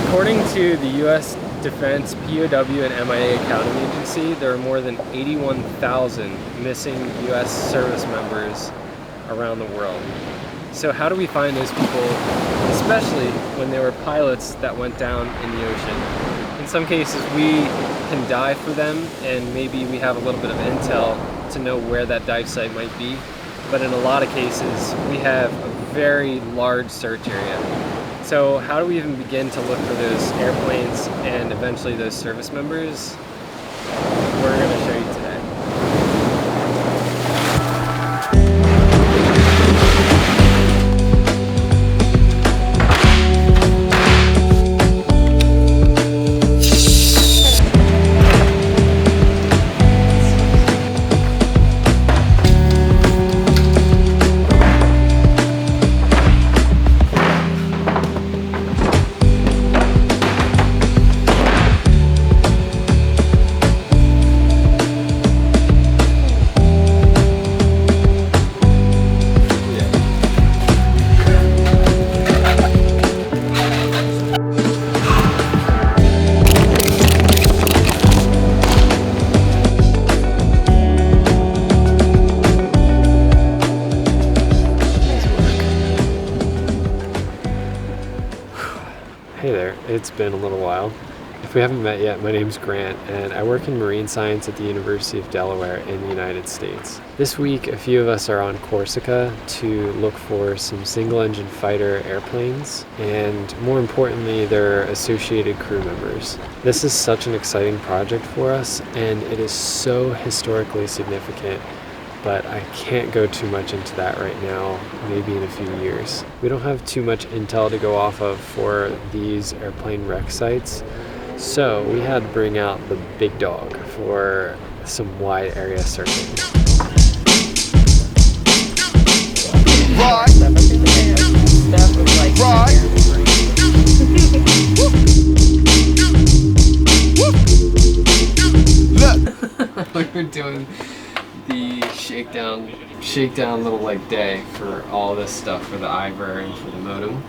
According to the U.S. Defense POW and MIA Accounting Agency, there are more than 81,000 missing U.S. service members around the world. So how do we find those people, especially when they were pilots that went down in the ocean? In some cases, we can dive for them, and maybe we have a little bit of intel to know where that dive site might be. But in a lot of cases, we have a very large search area. So how do we even begin to look for those airplanes and eventually those service members? We're going to show you today. Hey there, it's been a little while. If we haven't met yet, my name's Grant, and I work in marine science at the University of Delaware in the United States. This week, a few of us are on Corsica to look for some single-engine fighter airplanes, and more importantly, their associated crew members. This is such an exciting project for us, and it is so historically significant, but I can't go too much into that right now, maybe in a few years. We don't have too much intel to go off of for these airplane wreck sites, so we had to bring out the big dog for some wide area searching. We're doing the shakedown little like day for all this stuff for the iVer and for the modem.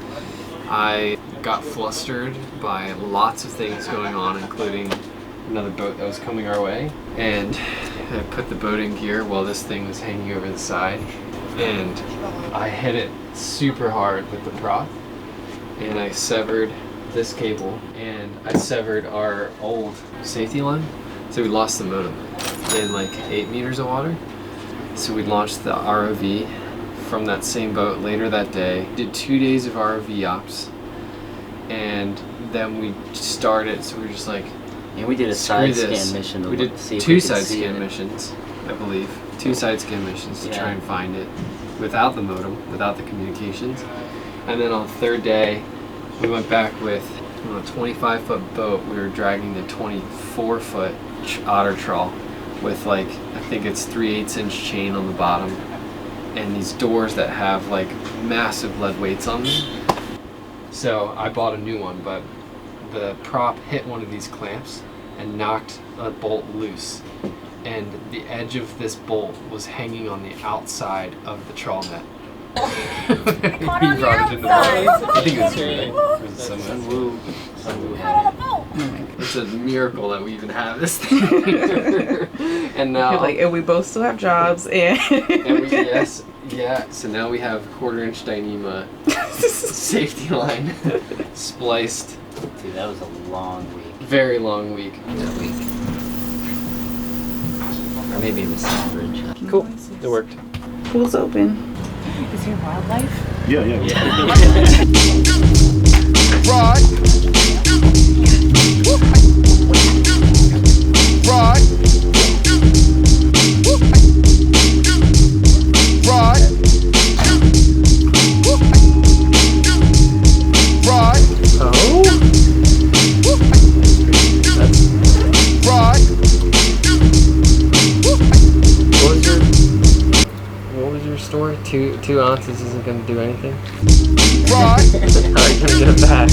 I got flustered by lots of things going on, including another boat that was coming our way, and I put the boat in gear while this thing was hanging over the side, and I hit it super hard with the prop, and I severed this cable, and I severed our old safety line, so we lost the modem in like 8 meters of water. So we launched the ROV from that same boat later that day. Did 2 days of ROV ops, and then we started. So we were just like, yeah, we did a side scan mission. We did 2 side scan missions, I believe. 2 side scan missions to try and find it without the modem, without the communications. And then on the 3rd day, we went back with on a 25-foot boat. We were dragging the 24-foot otter trawl with like, I think it's 3/8 inch chain on the bottom, and these doors that have like massive lead weights on them. So I bought a new one, but the prop hit one of these clamps and knocked a bolt loose, and the edge of this bolt was hanging on the outside of the trawl net. He brought it in the boat. I think it's here. It's a miracle that we even have this thing. And now, and we both still have jobs, and so now we have 1/4 inch Dyneema safety line spliced. Dude, that was a long week. Very long week. That week. Or maybe it was average. Cool. It worked. pool's open. Is here wildlife? Yeah. Rod. Rod. Rod. Rod. Oh? Rod. What was your story? 2 ounces isn't going to do anything? Rod. How are you going to get it back?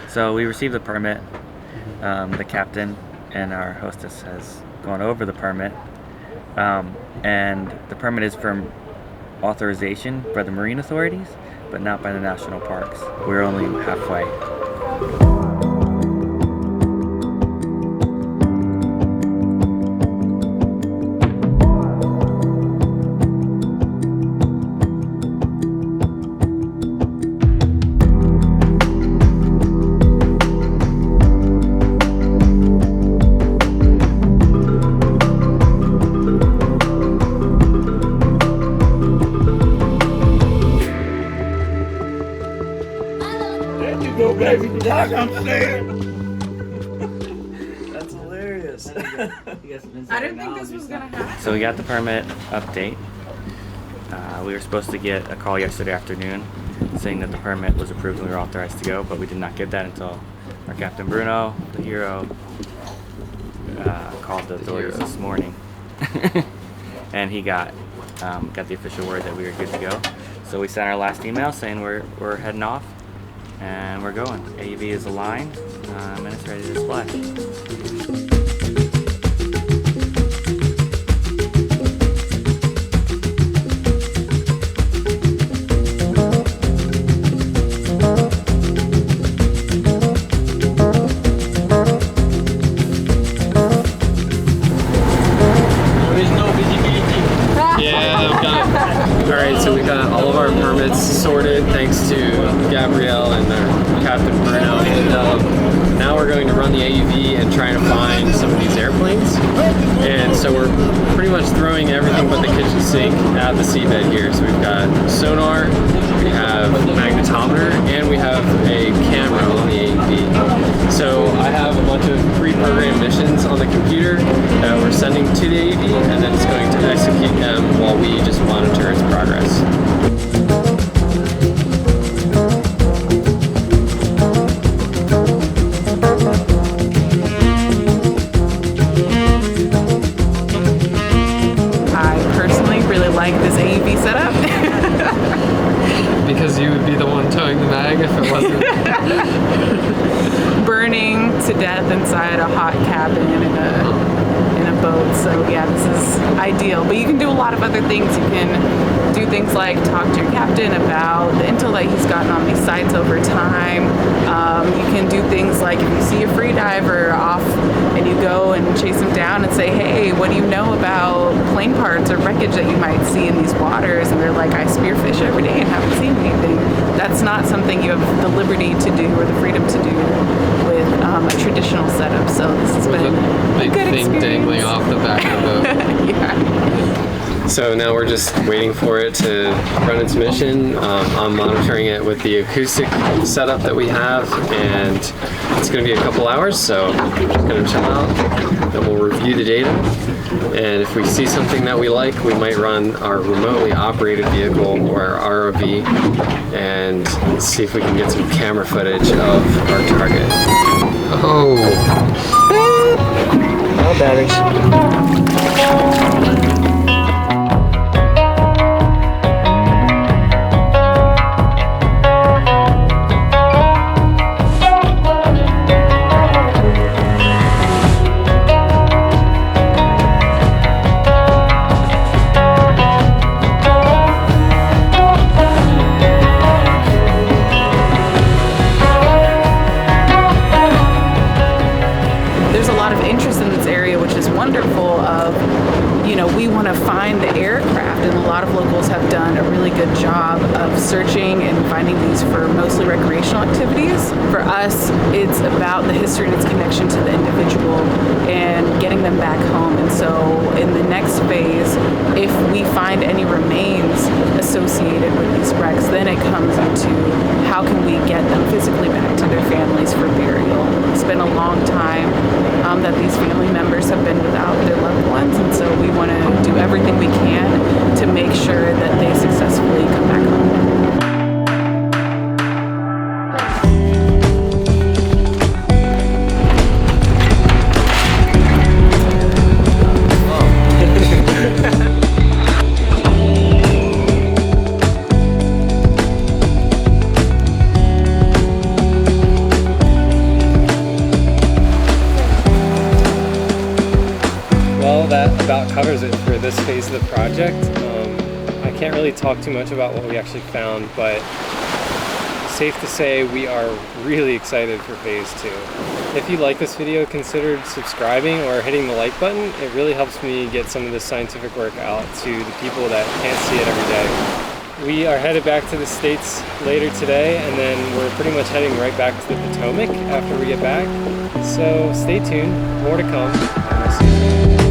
So we received the permit. The captain and our hostess has gone over the permit. And the permit is from authorization by the marine authorities, but not by the national parks. We're only halfway. That's hilarious. I didn't think this was gonna happen. So we got the permit update. We were supposed to get a call yesterday afternoon saying that the permit was approved and we were authorized to go, but we did not get that until our Captain Bruno, the hero, called the authorities this morning. And he got the official word that we were good to go. So we sent our last email saying we're heading off and we're going. AUV is aligned and it's ready to display. Alright, so we got all of our permits sorted thanks to Gabrielle and Captain Bruno, and now we're going to run the AUV and trying to find some of these airplanes. And so we're pretty much throwing everything but the kitchen sink at the seabed here. So we've got sonar, we have magnetometer, and we have a camera on the AUV. So I have a bunch of pre-programmed missions on the computer that we're sending to the AUV, and then it's going to execute them while we just monitor its progress. I personally really like this AUV setup. Because you would be the one towing the mag if it wasn't. Burning to death inside a hot cabin in a boat. So yeah, this is ideal. But you can do a lot of other things. You can do things like talk to your captain about the intel that he's gotten on these sites over time. You can do things like if you see a free diver off and you go and chase him down and say, hey, what do you know about plane parts or wreckage that you might see in these waters? And they're like, I spearfish every day and haven't seen anything. That's not something you have the liberty to do or the freedom to do with a traditional setup. So this has been a big good thing experience. dangling off the back of the Yeah. So now we're just waiting for it to run its mission. I'm monitoring it with the acoustic setup that we have, and it's going to be a couple hours, so we're just going to chill out. Then we'll review the data, and if we see something that we like, we might run our remotely operated vehicle or our ROV and see if we can get some camera footage of our target. Oh! No batteries. There's a lot of interest in this area, which is wonderful. We want to find the aircraft, and a lot of locals have done a really good job of searching and finding these for mostly recreational activities. For us, it's about the history and its connection to the individual and getting them back home. And so in the next phase, if we find any remains associated with these wrecks, then it comes into how can we get them physically back to their families for burial. It's been a long time that these family members have been without their loved ones, and so we want to do everything we can to make sure that they successfully come back home. Well, that about covers it for this phase of the project. I can't really talk too much about what we actually found, but safe to say we are really excited for phase 2. If you like this video, consider subscribing or hitting the like button. It really helps me get some of this scientific work out to the people that can't see it every day. We are headed back to the States later today, and then we're pretty much heading right back to the Potomac after we get back. So stay tuned, more to come, and we'll see you soon.